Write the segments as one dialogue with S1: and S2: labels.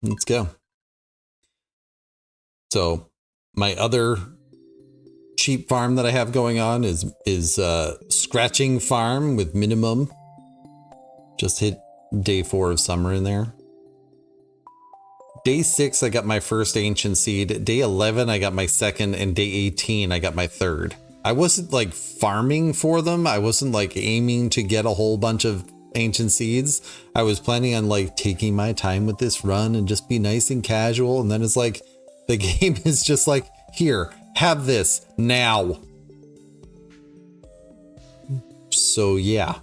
S1: Let's go. So my other cheap farm that I have going on is scratching farm with minimum. Just hit day 4 of summer in there. Day 6, I got my first ancient seed. Day 11, I got my second, and day 18, I got my third. I wasn't like farming for them. I wasn't like aiming to get a whole bunch of ancient seeds. I was planning on like taking my time with this run and just be nice and casual. And then it's like the game is just like, here, have this now. So yeah.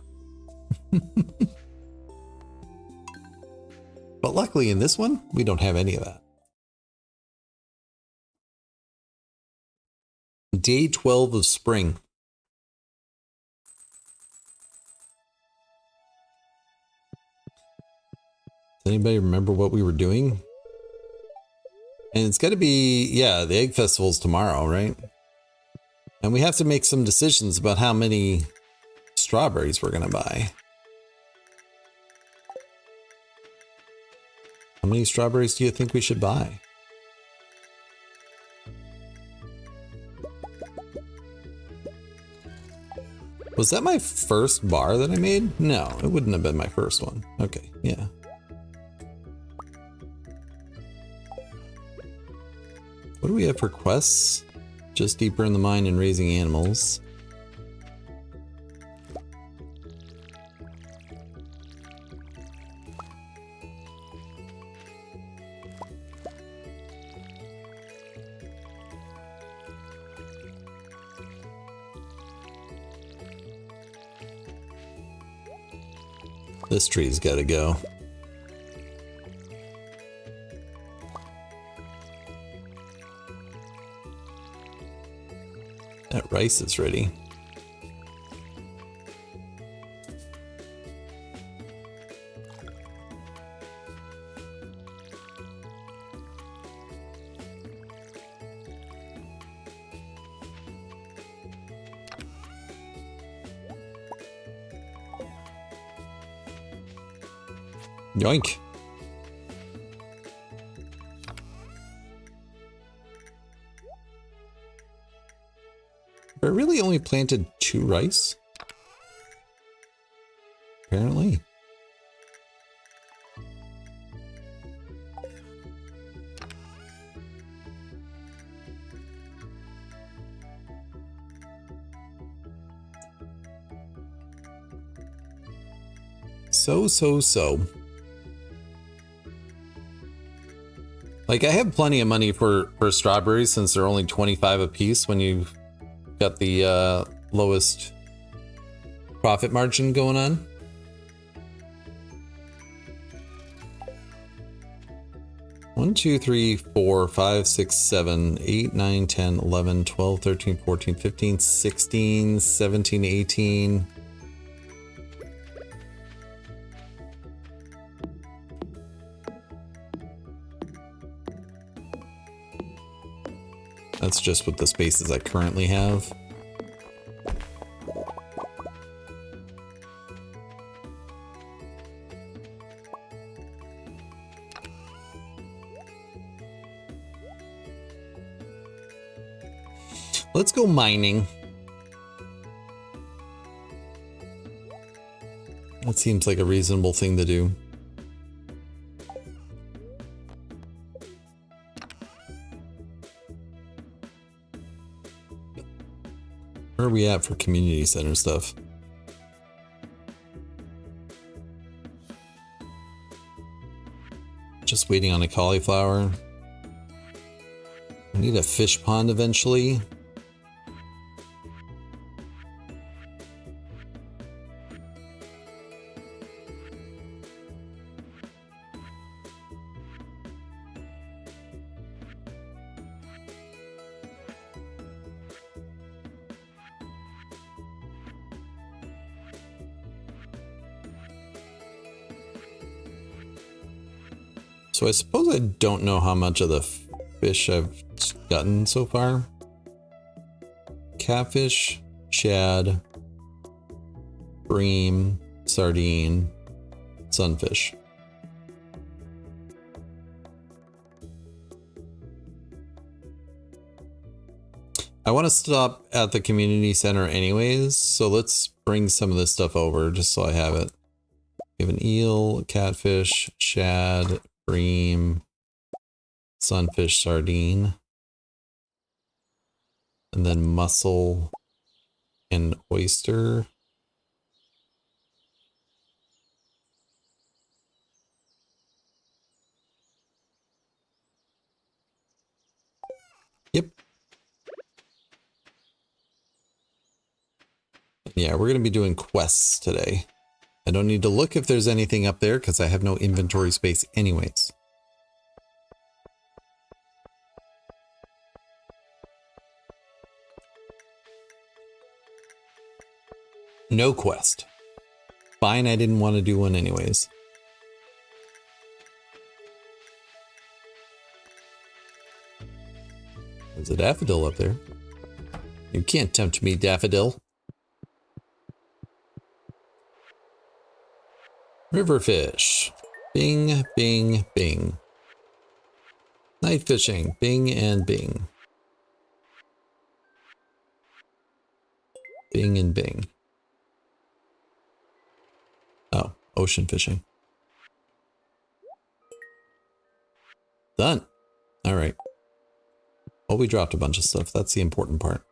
S1: But luckily in this one, we don't have any of that. Day 12 of spring. Does anybody remember what we were doing? And it's got to be, yeah, the egg festival's tomorrow, right? And we have to make some decisions about how many strawberries we're going to buy. How many strawberries do you think we should buy? Was that my first bar that I made? No, it wouldn't have been my first one. Okay, yeah. What do we have for quests? Just deeper in the mine and raising animals. This tree's gotta go. That rice is ready. Yoink. But I really only planted 2 rice? Apparently. So. Like, I have plenty of money for strawberries since they're only 25 a piece when you've got the lowest profit margin going on. One, 2, 3, 4, 5, 6, 7, 8, 9, 10, 11, 12, 13, 14, 15, 16, 17, 18. That's just with the spaces I currently have. Let's go mining. That seems like a reasonable thing to do. Where are we at for community center stuff? Just waiting on a cauliflower. I need a fish pond eventually. So I suppose I don't know how much of the fish I've gotten so far. Catfish, shad, bream, sardine, sunfish. I want to stop at the community center anyways, so let's bring some of this stuff over just so I have it. We have an eel, catfish, shad, bream, sunfish, sardine, and then mussel and oyster. Yep. Yeah, we're going to be doing quests today. I don't need to look if there's anything up there because I have no inventory space anyways. No quest. Fine, I didn't want to do one anyways. There's a daffodil up there. You can't tempt me, daffodil. Riverfish. Bing, bing, bing. Night fishing. Bing and bing. Bing and bing. Oh, ocean fishing. Done. All right. Well, we dropped a bunch of stuff. That's the important part.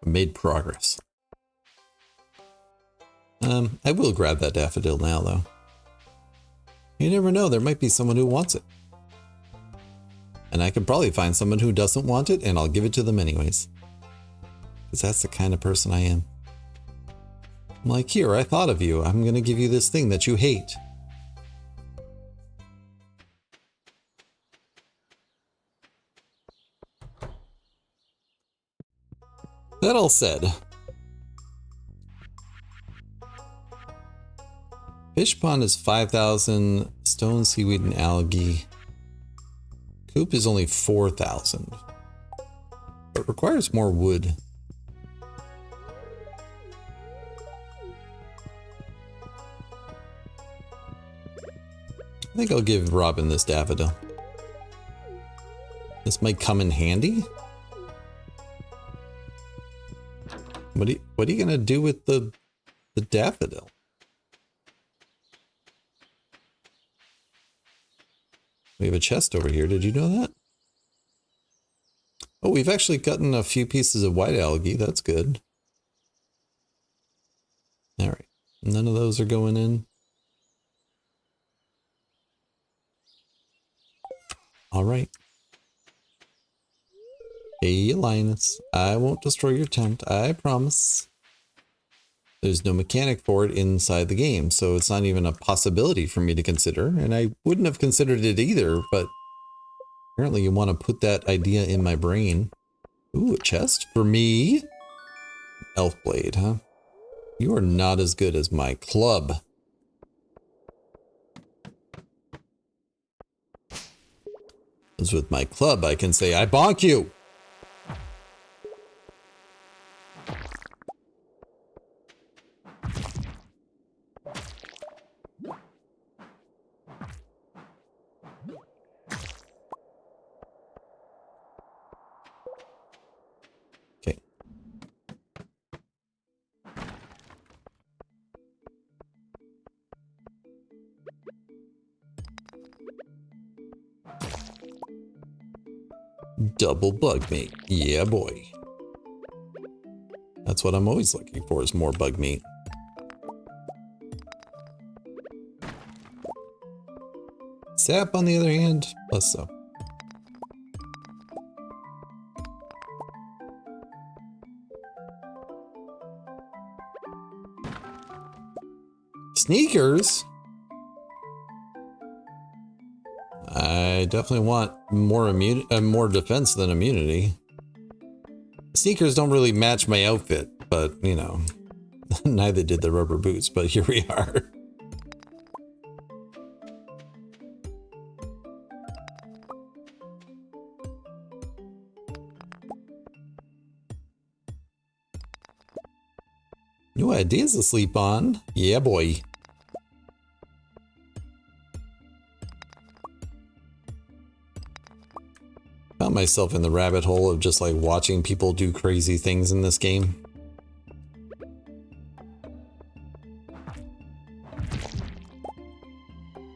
S1: We made progress. I will grab that daffodil now, though. You never know. There might be someone who wants it. And I could probably find someone who doesn't want it, and I'll give it to them anyways. Because that's the kind of person I am. I'm like, here, I thought of you. I'm going to give you this thing that you hate. That all said, fish pond is 5,000, stone, seaweed, and algae. Coop is only 4,000, but requires more wood. I think I'll give Robin this daffodil. This might come in handy. What are you gonna do with the daffodil? We have a chest over here. Did you know that? Oh, we've actually gotten a few pieces of white algae. That's good. All right. None of those are going in. All right. Hey, Linus. I won't destroy your tent. I promise. There's no mechanic for it inside the game, so it's not even a possibility for me to consider, and I wouldn't have considered it either, but apparently you want to put that idea in my brain. Ooh, a chest for me? Elf blade, huh? You are not as good as my club. As with my club, I can say, I bonk you! Okay. Double bug meat. Yeah, boy. That's what I'm always looking for, is more bug meat. Sap, on the other hand, less so. Sneakers? I definitely want more more defense than immunity. Sneakers don't really match my outfit, but you know, neither did the rubber boots, but here we are. New ideas to sleep on. Yeah, boy. Found found myself in the rabbit hole of just like watching people do crazy things in this game.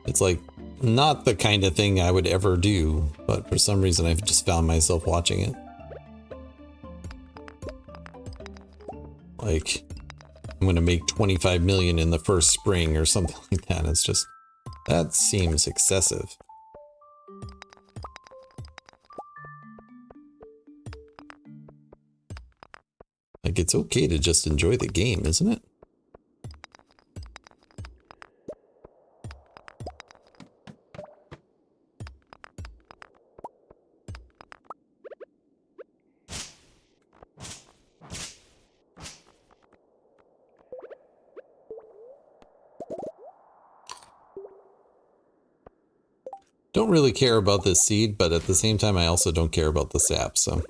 S1: It's like not the kind of thing I would ever do, but for some reason I've just found myself watching it. Like, I'm gonna make 25 million in the first spring or something like that. It's just, that seems excessive. Like, it's okay to just enjoy the game, isn't it? Don't really care about this seed, but at the same time, I also don't care about the sap, so.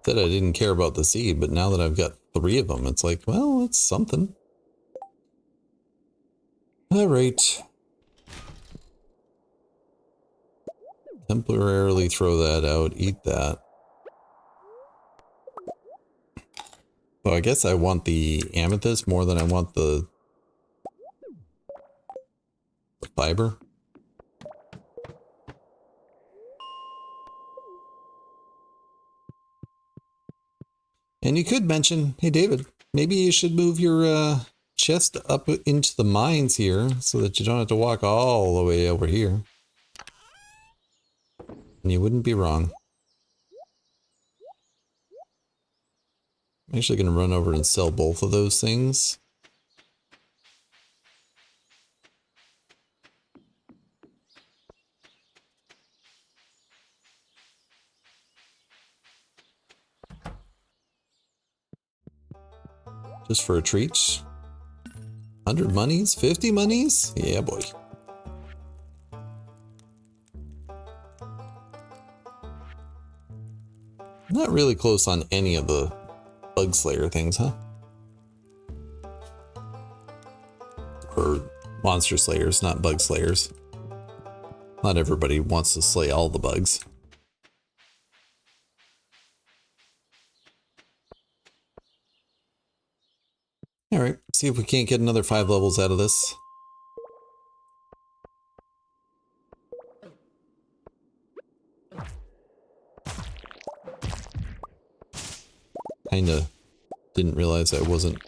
S1: Said I didn't care about the seed, but now that I've got 3 of them, it's like, well, it's something. All right. Temporarily throw that out, eat that. So I guess I want the amethyst more than I want the fiber. And you could mention, hey David, maybe you should move your chest up into the mines here so that you don't have to walk all the way over here. And you wouldn't be wrong. I'm actually going to run over and sell both of those things. Just for a treat. 100 monies? 50 monies? Yeah, boy. Not really close on any of the bug slayer things, huh? Or monster slayers, not bug slayers. Not everybody wants to slay all the bugs. Alright, see if we can't get another 5 levels out of this. Kinda didn't realize I wasn't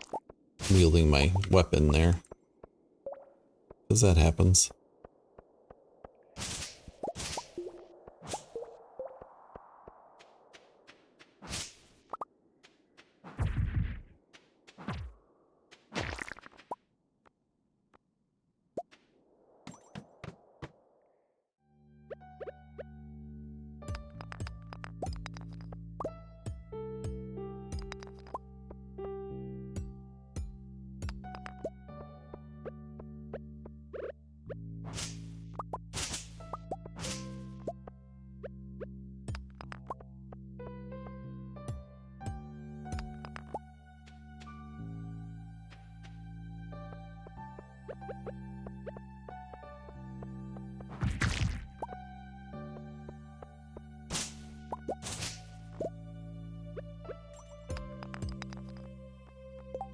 S1: wielding my weapon there. Because that happens.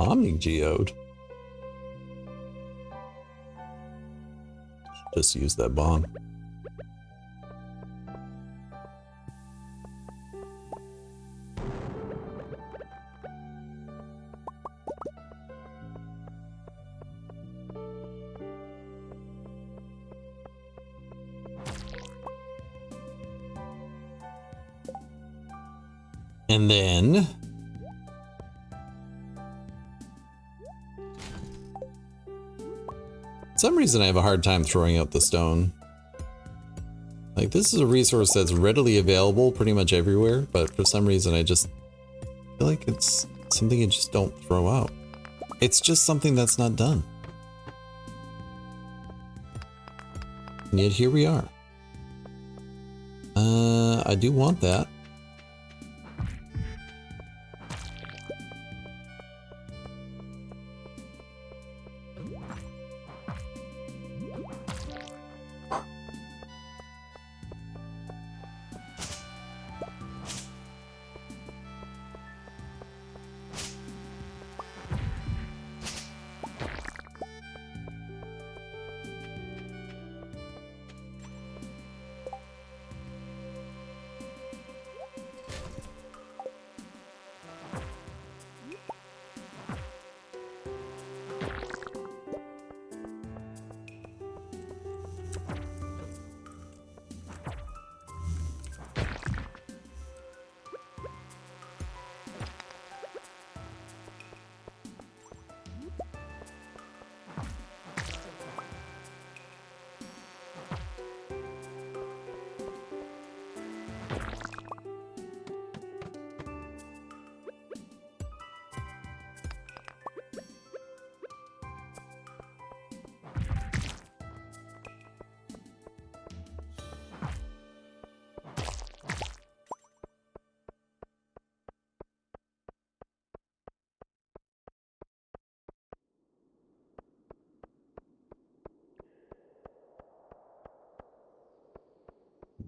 S1: Omni-geode. Just use that bomb. And then for some reason I have a hard time throwing out the stone. Like, this is a resource that's readily available pretty much everywhere, but for some reason I just feel like it's something you just don't throw out. It's just something that's not done. And yet here we are. I do want that.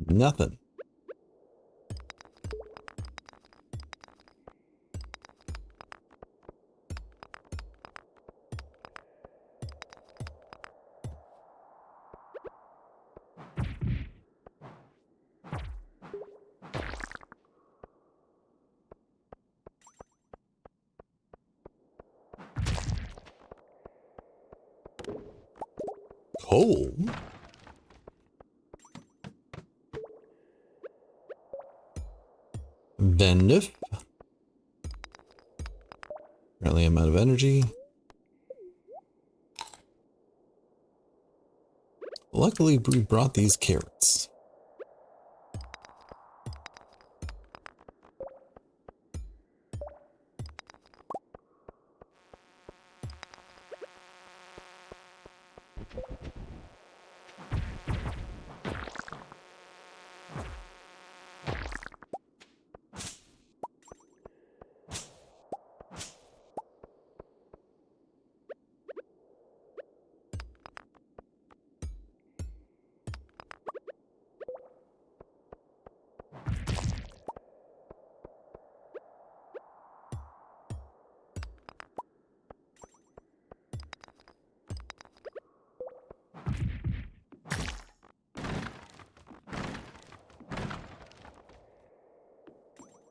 S1: Nothing. Coal? Venif? Apparently I'm out of energy. Luckily we brought these carrots.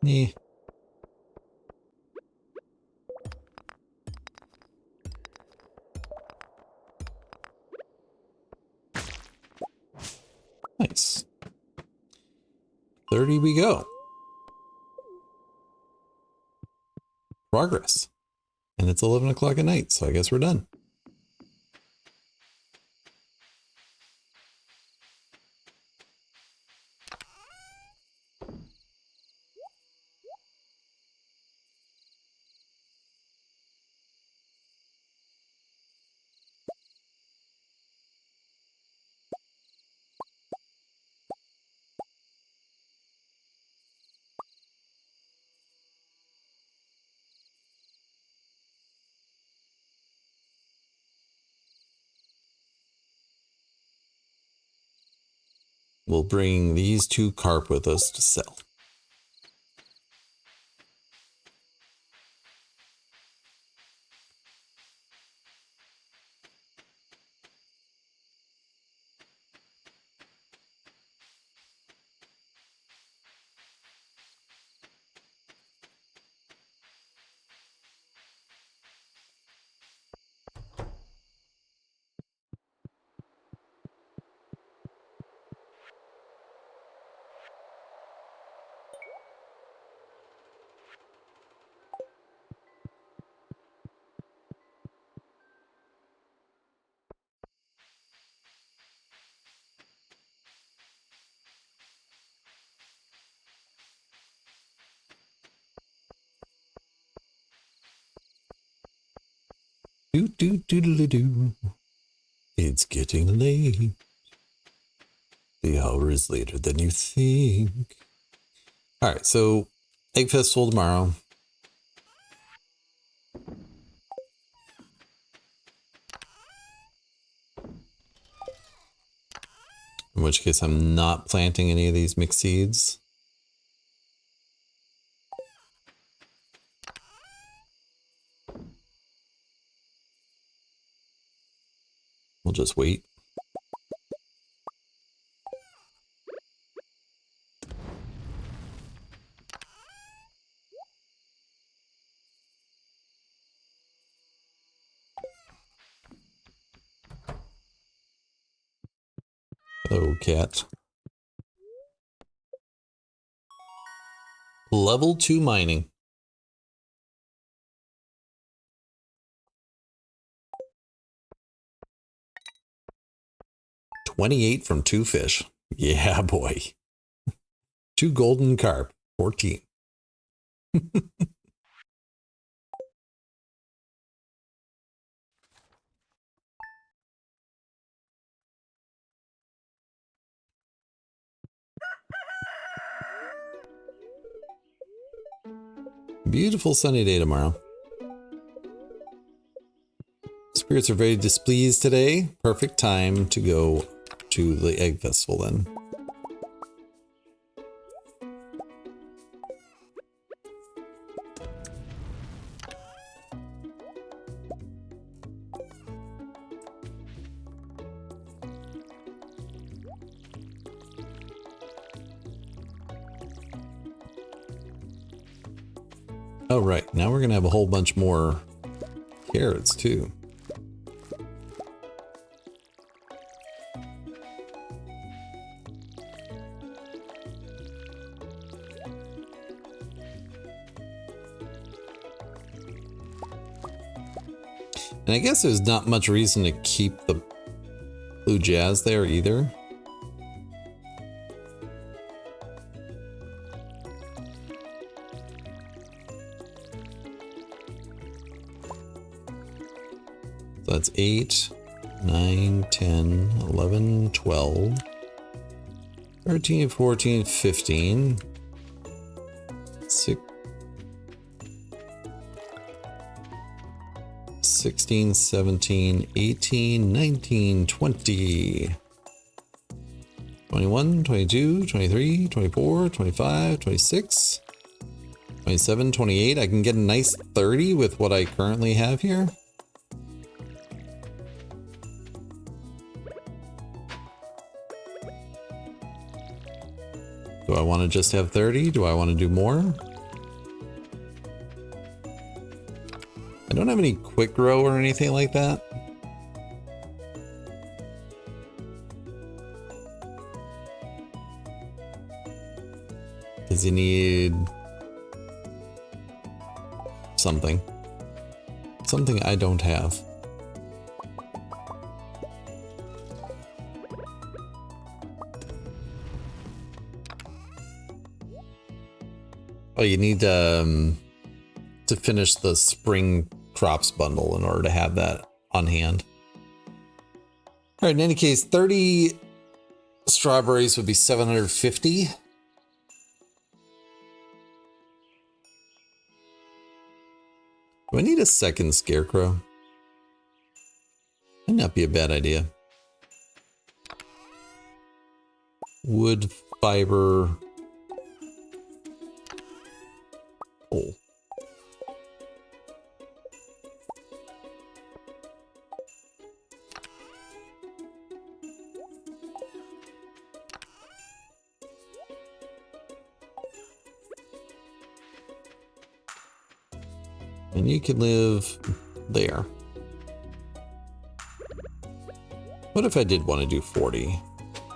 S1: Yeah. Nice. 30 we go. Progress. And it's 11 o'clock at night, so I guess we're done. We'll bring these 2 carp with us to sell. Do do do do do. It's getting late. The hour is later than you think. All right, so Egg Festival tomorrow. In which case I'm not planting any of these mixed seeds. We'll just wait. Hello, cat. Level 2 mining. $28 from 2 fish. Yeah, boy. 2 golden carp. 14. Beautiful sunny day tomorrow. Spirits are very displeased today. Perfect time to go to the Egg Festival then. Oh, right. Now we're going to have a whole bunch more carrots too. And I guess there's not much reason to keep the blue jazz there either. So that's 8, 9, 10, 11, 12, 13, 14, 15, 16, 17, 18, 19, 20, 21, 22, 23, 24, 25, 26, 27, 28. I can get a nice 30 with what I currently have here. Do I want to just have 30? Do I want to do more? I don't have any quick grow or anything like that. Because you need something. Something I don't have. Oh, you need to finish the spring crops bundle in order to have that on hand. All right, in any case, 30 strawberries would be 750. Do I need a second scarecrow? Might not be a bad idea. Wood, fiber, coal. And you can live there. What if I did want to do 40?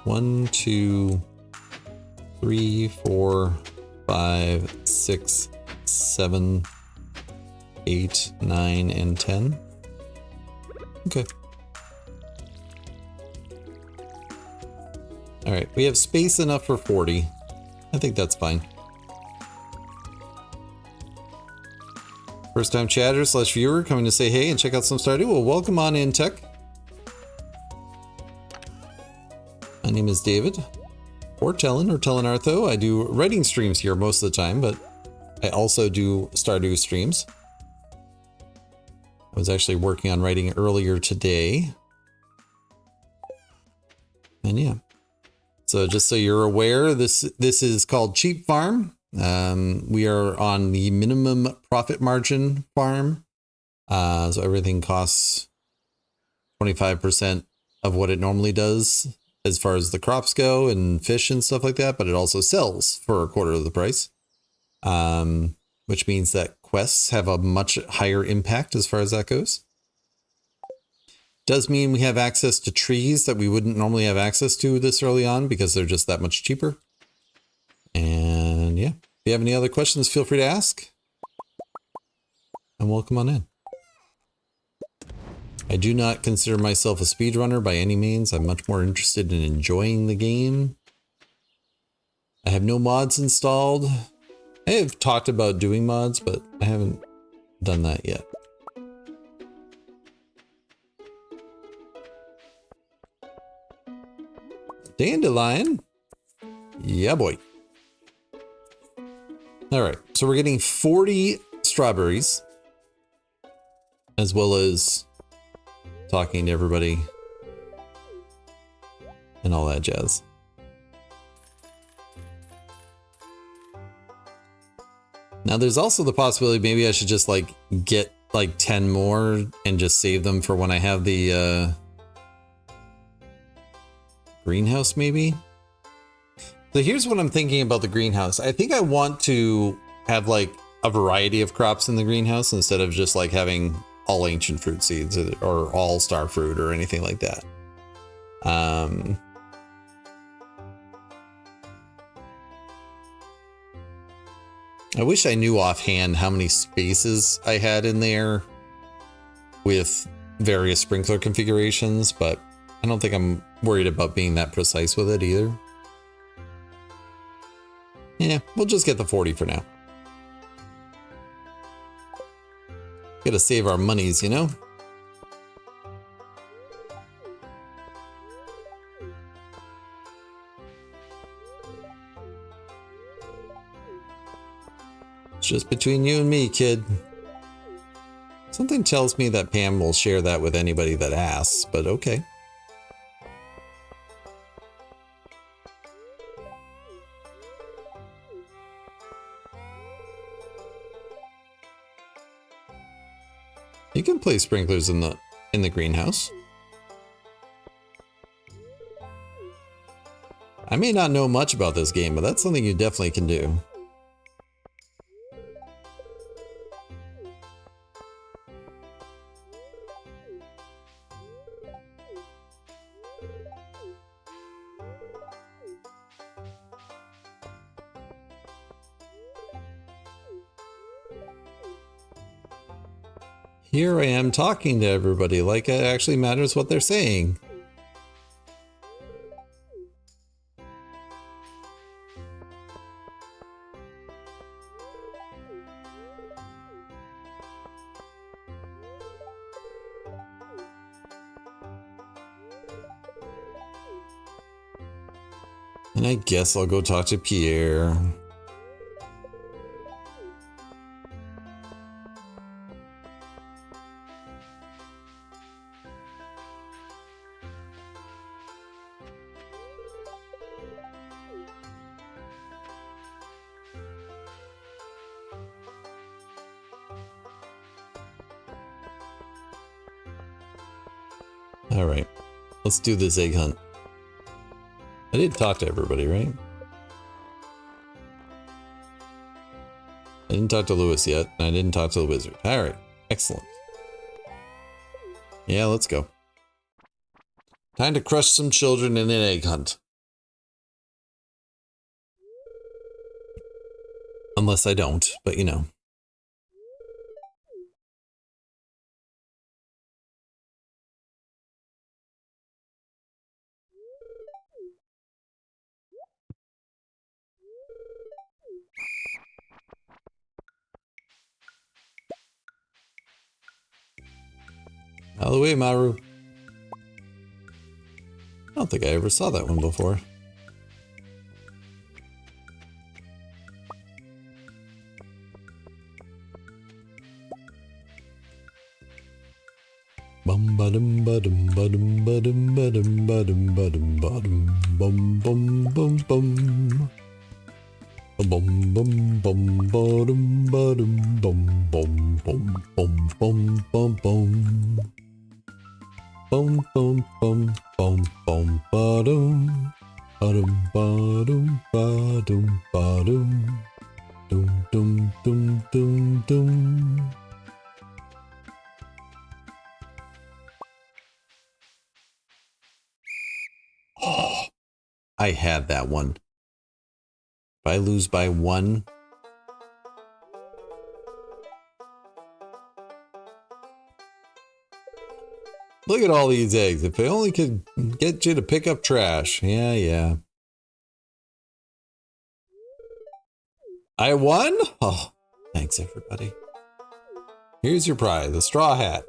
S1: 1, 2, 3, 4, 5, 6, 7, 8, 9, and 10. Okay. All right, we have space enough for 40. I think that's fine. First time chatter slash viewer coming to say hey and check out some Stardew. Well, welcome on in, Tech. My name is David, or Tellenartho. I do writing streams here most of the time, but I also do Stardew streams. I was actually working on writing earlier today. And yeah. So just so you're aware, this is called Cheap Farm. We are on the minimum profit margin farm. So everything costs 25% of what it normally does as far as the crops go and fish and stuff like that, but it also sells for a quarter of the price. Which means that quests have a much higher impact as far as that goes. Does mean we have access to trees that we wouldn't normally have access to this early on because they're just that much cheaper. And yeah, if you have any other questions, feel free to ask. And welcome on in. I do not consider myself a speedrunner by any means. I'm much more interested in enjoying the game. I have no mods installed. I have talked about doing mods, but I haven't done that yet. Dandelion. Yeah, boy. All right, so we're getting 40 strawberries, as well as talking to everybody and all that jazz. Now there's also the possibility maybe I should just like get like 10 more and just save them for when I have the greenhouse maybe. So here's what I'm thinking about the greenhouse. I think I want to have like a variety of crops in the greenhouse instead of just like having all ancient fruit seeds or all star fruit or anything like that. I wish I knew offhand how many spaces I had in there with various sprinkler configurations, but I don't think I'm worried about being that precise with it either. Yeah, we'll just get the 40 for now. Gotta save our monies, you know? It's just between you and me, kid. Something tells me that Pam will share that with anybody that asks, but okay. You can place sprinklers in the greenhouse. I may not know much about this game, but that's something you definitely can do. Here I am talking to everybody like it actually matters what they're saying. And I guess I'll go talk to Pierre. All right, let's do this egg hunt. I did talk to everybody, right? I didn't talk to Lewis yet, and I didn't talk to the wizard. All right, excellent. Yeah, let's go. Time to crush some children in an egg hunt. Unless I don't, but you know. the way, Maru. I don't think I ever saw that one before. Bum ba-dum ba-dum ba-dum ba-dum ba-dum ba-dum ba-dum ba-dum bum bum bum bum. Bum bum bum ba-dum ba-dum bum bum bum bum bum bum bum. Bum bum bum bum bum ba-dum. Ba-dum ba-dum ba-dum ba-dum. Dum dum dum dum dum. Oh, I had that one. If I lose by one. Look at all these eggs. If I only could get you to pick up trash. Yeah, yeah. I won? Oh, thanks everybody. Here's your prize, a straw hat.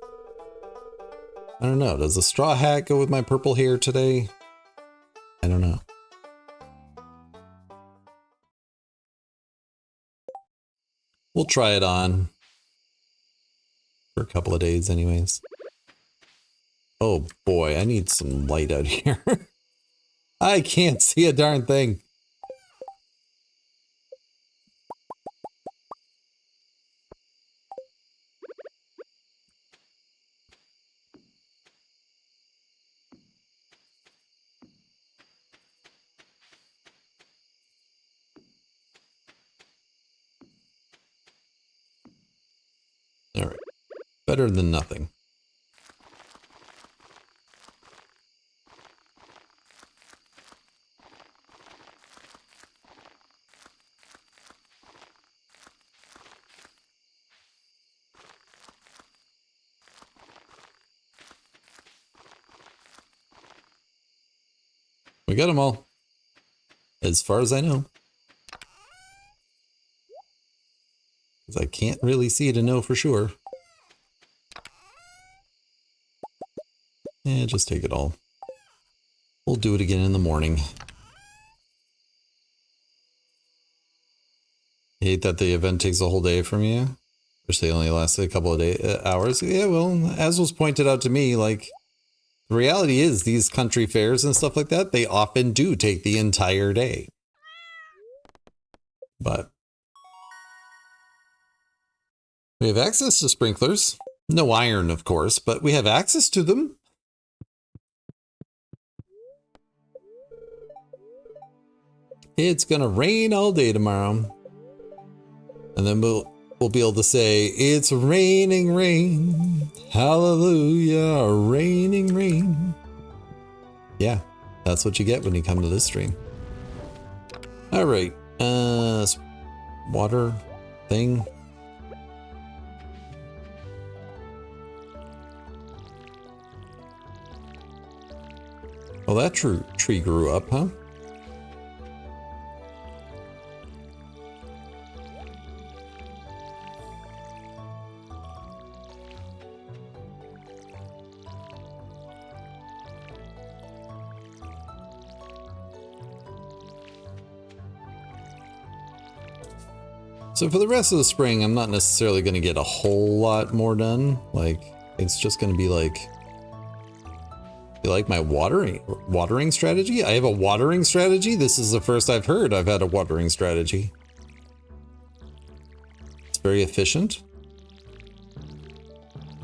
S1: I don't know. Does the straw hat go with my purple hair today? I don't know. We'll try it on. For a couple of days anyways. Oh boy, I need some light out here. I can't see a darn thing. All right. Better than nothing. We got them all. As far as I know. Because I can't really see to know for sure. Yeah, just take it all. We'll do it again in the morning. I hate that the event takes a whole day from you. Wish they only lasted a couple of hours. Yeah, well, as was pointed out to me, like, the reality is these country fairs and stuff like that, they often do take the entire day. But we have access to sprinklers. No iron, of course, but we have access to them. It's gonna rain all day tomorrow. And then we'll be able to say, it's raining rain. Hallelujah, raining rain. Yeah, that's what you get when you come to this stream. All right, water thing. Well, that tree grew up, huh? So for the rest of the spring, I'm not necessarily going to get a whole lot more done. Like, it's just going to be like, you like my watering strategy? I have a watering strategy? This is the first I've heard I've had a watering strategy. It's very efficient.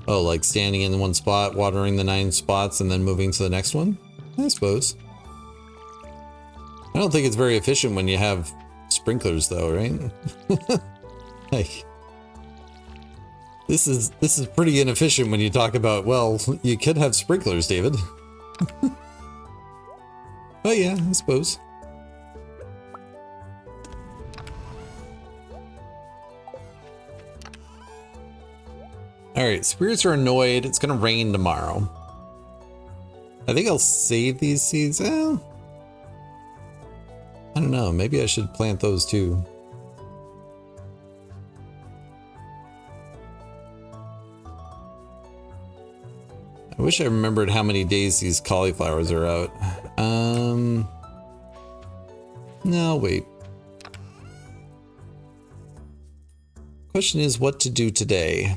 S1: Oh, like standing in one spot, watering the 9 spots, and then moving to the next one? I suppose. I don't think it's very efficient when you have sprinklers though, right? Like, this is pretty inefficient when you talk about, well, you could have sprinklers, David. Oh yeah, I suppose. All right, spirits are annoyed. It's gonna rain tomorrow. I think I'll save these seeds. I don't know. Maybe I should plant those too. I wish I remembered how many days these cauliflowers are out. No, wait. Question is what to do today.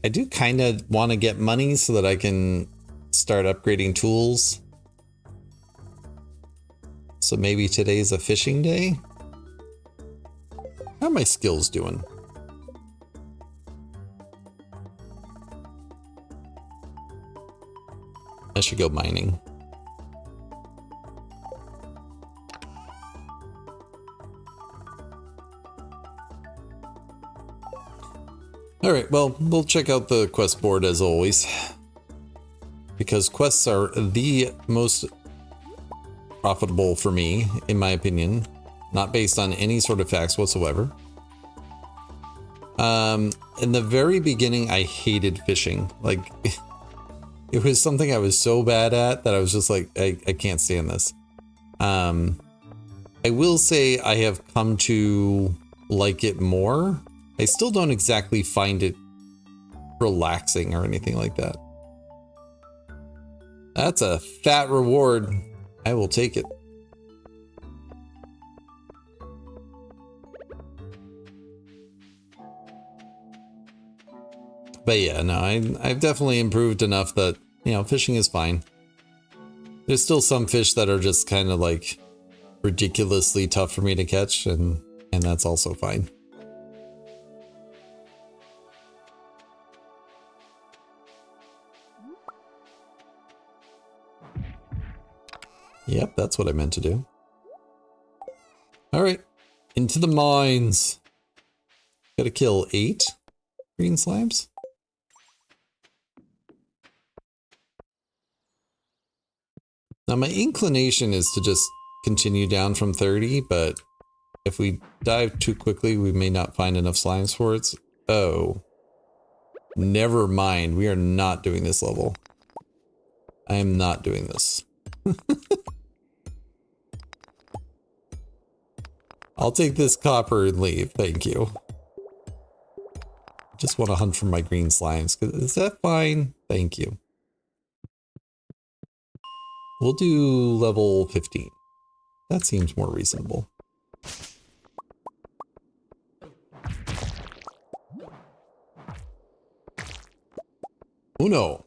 S1: I do kind of want to get money so that I can start upgrading tools. So maybe today's a fishing day? How are my skills doing? I should go mining. All right, well, we'll check out the quest board as always, because quests are the most profitable for me, in my opinion, not based on any sort of facts whatsoever. In the very beginning, I hated fishing. Like, it was something I was so bad at that I was just like, I can't stand this. I will say I have come to like it more. I still don't exactly find it relaxing or anything like that. That's a fat reward. I will take it. But yeah, no, I've definitely improved enough that, you know, fishing is fine. There's still some fish that are just kind of like ridiculously tough for me to catch, and that's also fine. Yep, that's what I meant to do. All right, into the mines. Gotta kill 8 green slimes. Now my inclination is to just continue down from 30, but if we dive too quickly, we may not find enough slimes for it. Oh, never mind. We are not doing this level. I am not doing this. I'll take this copper and leave. Thank you. Just want to hunt for my green slimes. Is that fine? Thank you. We'll do level 15. That seems more reasonable. Uno.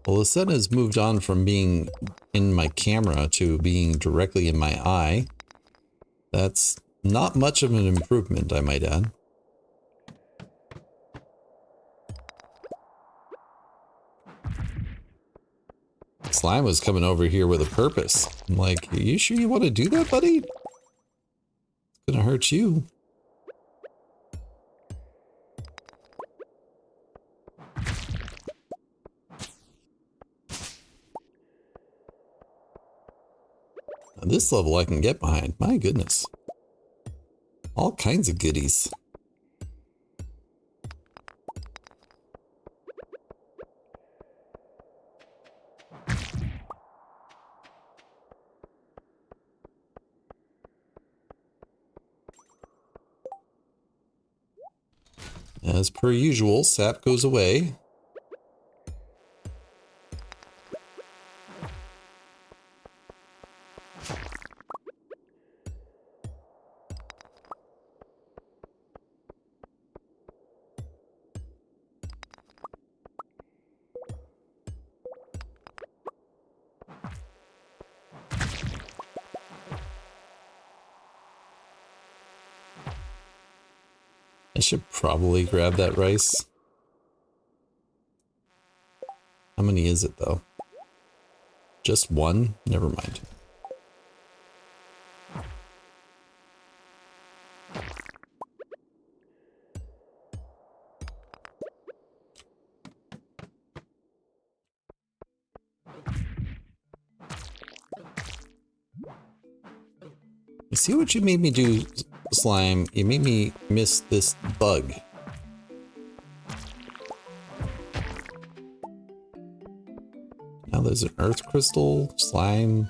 S1: Well, the sun has moved on from being in my camera to being directly in my eye. That's not much of an improvement, I might add. Slime was coming over here with a purpose. I'm like, are you sure you want to do that, buddy? It's gonna hurt you. Now, this level I can get behind. My goodness. All kinds of goodies. As per usual, sap goes away. I should probably grab that rice. How many is it though? Just one? Never mind. You see what you made me do, slime? You made me miss this bug. Now there's an earth crystal, slime.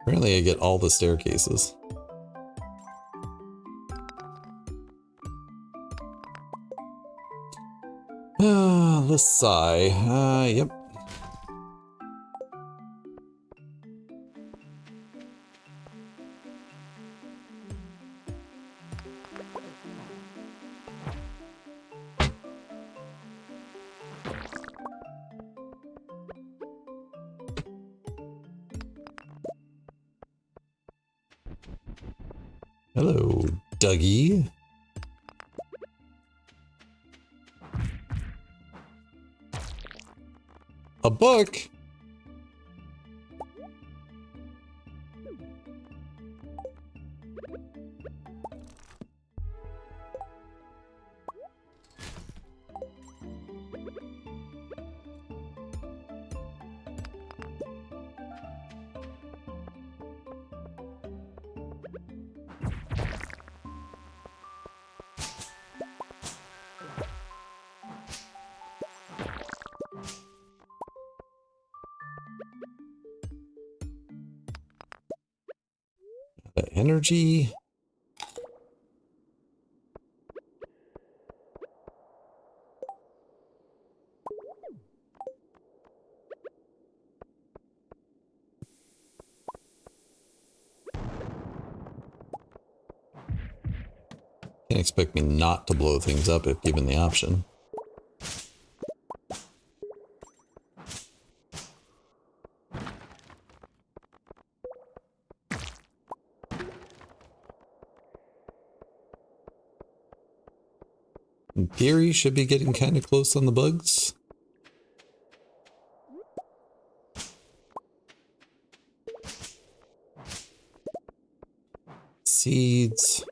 S1: Apparently I get all the staircases. Let's sigh. Yep. Hello, Dougie. A book? Energy. Can't expect me not to blow things up if given the option. In theory, should be getting kind of close on the bugs. Seeds.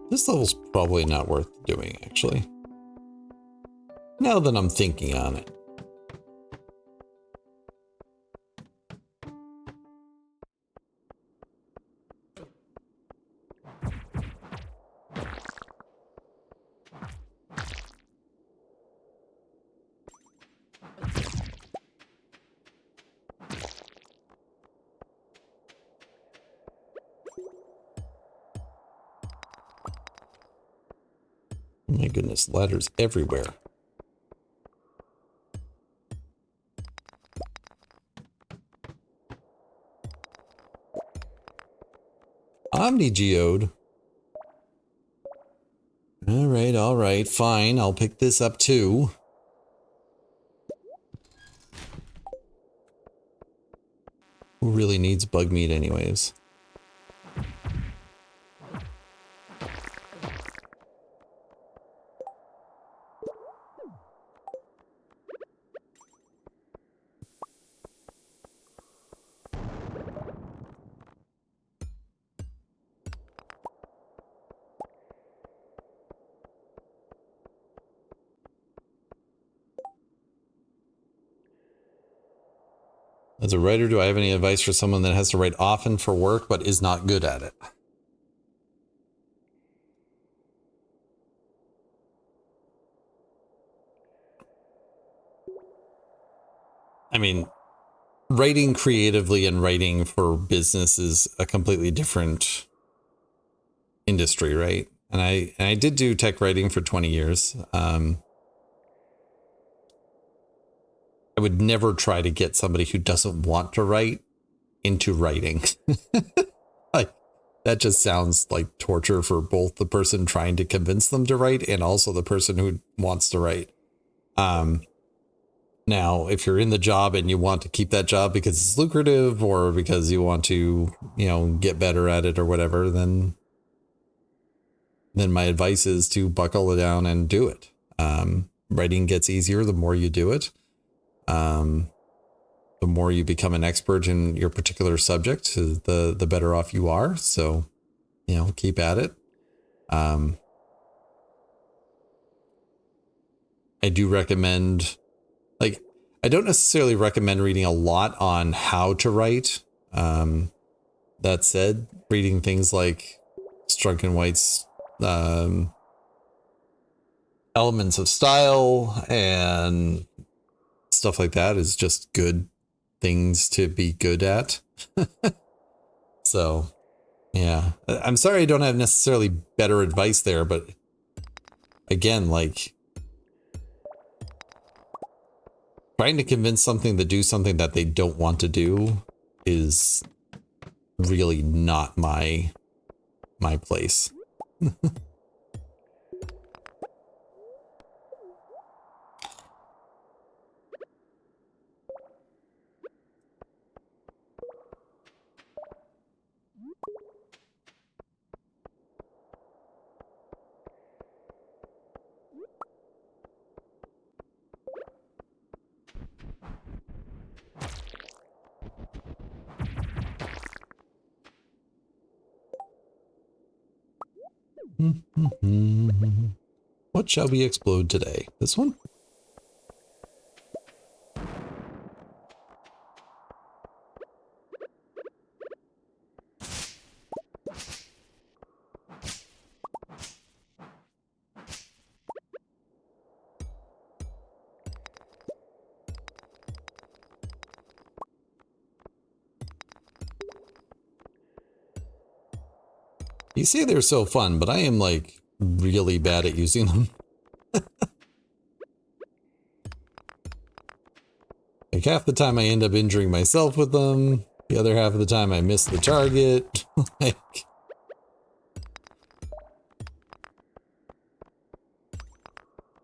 S1: This level's probably not worth doing, actually. Now that I'm thinking on it. Oh my goodness, ladders everywhere. Omni-geode. All right, fine. I'll pick this up too. Who really needs bug meat anyways? As a writer, do I have any advice for someone that has to write often for work but is not good at it? I mean, writing creatively and writing for business is a completely different industry, right? And I did do tech writing for 20 years. I would never try to get somebody who doesn't want to write into writing. Like, that just sounds like torture for both the person trying to convince them to write and also the person who wants to write. Now, if you're in the job and you want to keep that job because it's lucrative or because you want to, you know, get better at it or whatever, then my advice is to buckle it down and do it. Writing gets easier the more you do it. The more you become an expert in your particular subject, the better off you are. So, you know, keep at it. I do recommend, like, I don't necessarily recommend reading a lot on how to write. That said, reading things like Strunk White's Elements of Style and stuff like that is just good things to be good at. So, yeah, I'm sorry I don't have necessarily better advice there, but again, like, trying to convince something to do something that they don't want to do is really not my place. What shall we explode today? This one? You say they're so fun, but I am like really bad at using them. Like half the time I end up injuring myself with them. The other half of the time I miss the target. Like,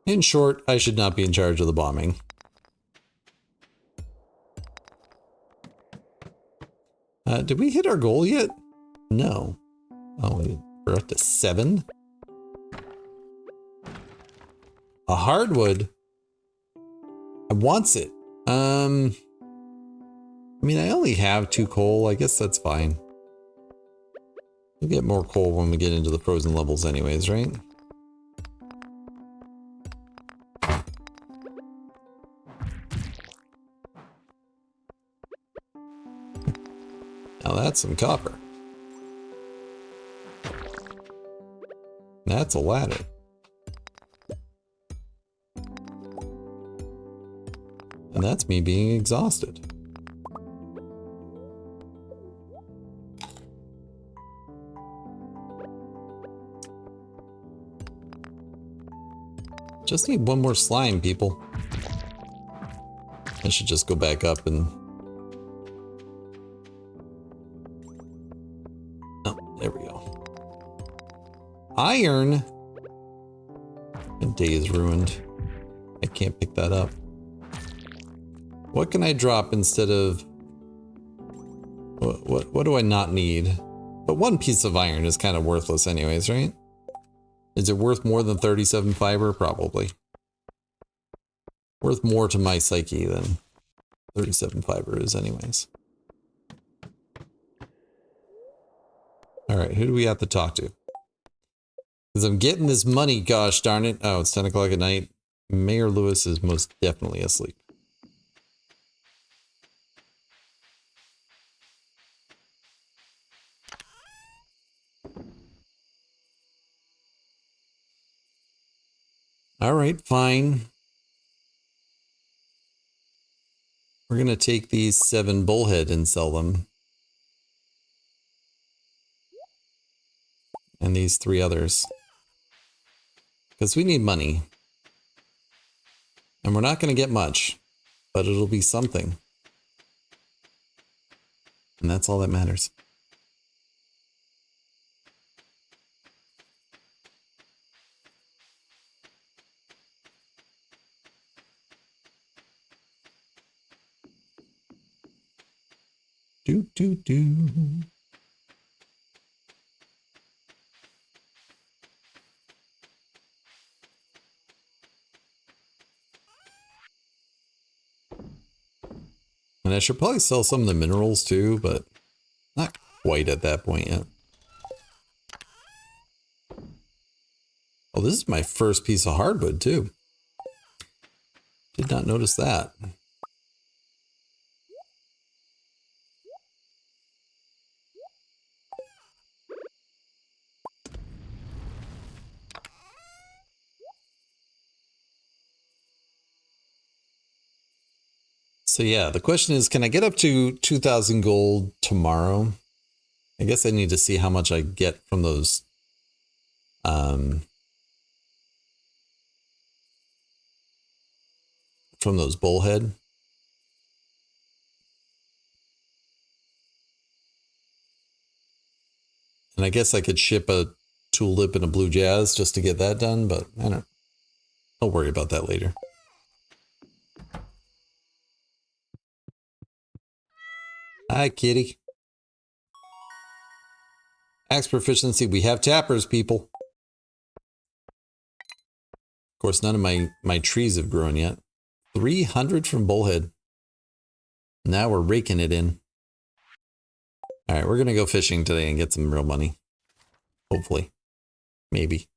S1: in short, I should not be in charge of the bombing. Did we hit our goal yet? No. Oh, we're up to 7. A hardwood. I wants it. I mean, I only have 2 coal. I guess that's fine. We'll get more coal when we get into the frozen levels anyways, right? Now that's some copper. That's a ladder. And that's me being exhausted. Just need one more slime, people. I should just go back up and... Oh, there we go. Iron! My day is ruined. I can't pick that up. What can I drop instead of... What do I not need? But 1 piece of iron is kind of worthless anyways, right? Is it worth more than 37 fiber? Probably. Worth more to my psyche than 37 fiber is anyways. Alright, who do we have to talk to? Because I'm getting this money, gosh darn it. Oh, it's 10 o'clock at night. Mayor Lewis is most definitely asleep. Alright, fine. We're going to take these 7 bullhead and sell them. And these 3 others. Because we need money. And we're not going to get much. But it'll be something. And that's all that matters. Do. And I should probably sell some of the minerals too, but not quite at that point yet. Oh, this is my first piece of hardwood too. Did not notice that. So yeah, the question is, can I get up to 2,000 gold tomorrow? I guess I need to see how much I get from those bullhead. And I guess I could ship a tulip and a blue jazz just to get that done, but I'll worry about that later. Hi, kitty. Axe proficiency. We have tappers, people. Of course, none of my trees have grown yet. 300 from bullhead. Now we're raking it in. All right, we're going to go fishing today and get some real money. Hopefully. Maybe.